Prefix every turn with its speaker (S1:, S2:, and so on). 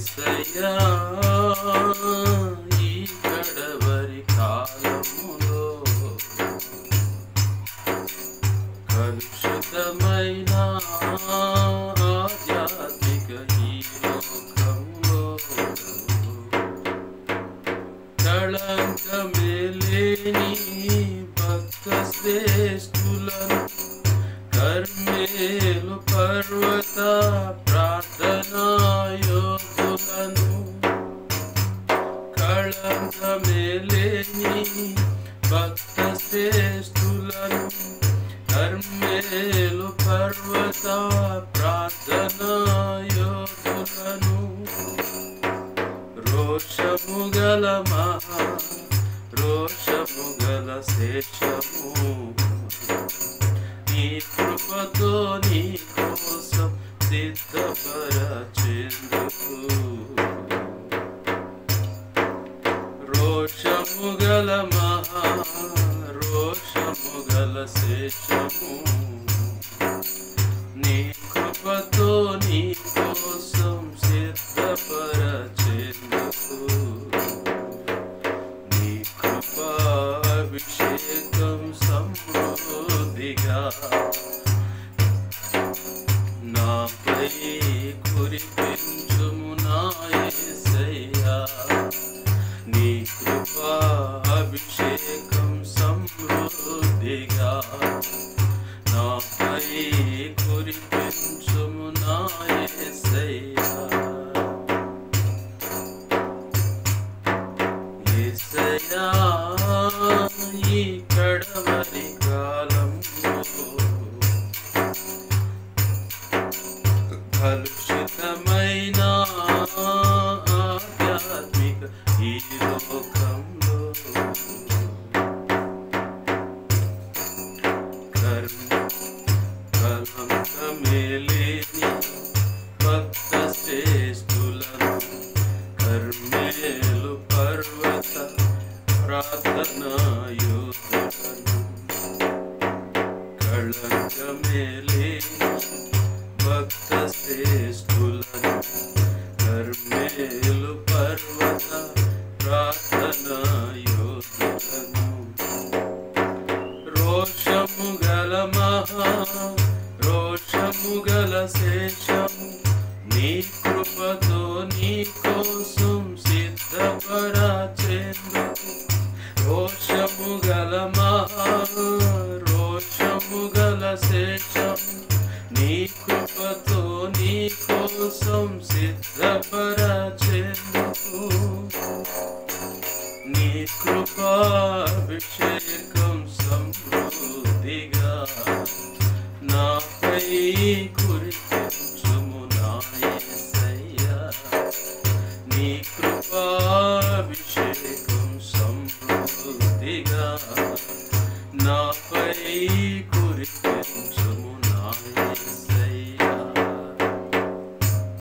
S1: యేసయ్యా ఈ కడవరి కాలములో కలుషితమైన ఆధ్యాత్మిక ఈ లోకంలో కళంకమే లేని భక్త శ్రేష్ఠులను కర్మేలు పర్వత ప్రార్థనా యోగులను కళంకమే లేని భక్త శ్రేష్ఠులను కర్మేలు పర్వత ప్రార్థనా యోగులను రోషము గల మహా రోషము గల శేషము నీ కృపతో నీ కోసం సిద్ధపరచెందుకు రోషము గల మహా రోషము గల శేషము నీ కృపతో నీ కోసం సిద్ధపరచెందుకు నీ కృపాభిషేకం సమృద్ధిగా నాపై కురిపించుము నా యేసయ్యా నీ కృపాభిషేకం సమృద్ధిగా నాపై కురిపించుము నా యేసయ్యా యేసయ్యా ఈ కడవరి కాలంలో కలుషితమైన ఆధ్యాత్మిక ఈ లోకంలో కళంకమే లేని భక్త శ్రేష్ఠులను కర్మేలు పర్వత ప్రార్థనా యోగులను కళంకమే లేని భక్త శ్రేష్ఠులను కర్మేలు పర్వత ప్రార్థనా యోగులను రోషము గల మహా రోషము గల శేషము నీ కృపతో నీ కోసం సిద్ధపరచెందుకు రోషము గల మహా రోషము గల శేషము నీ కృపతో నీ కోసం సిద్ధపరచెందుకు నీ కృపాభిషేకం సమృద్ధిగా నాపై కురిపించుము నా యేసయ్యా నీ కృపాభిషేకం సమృద్ధిగా నాపై కురిపించుము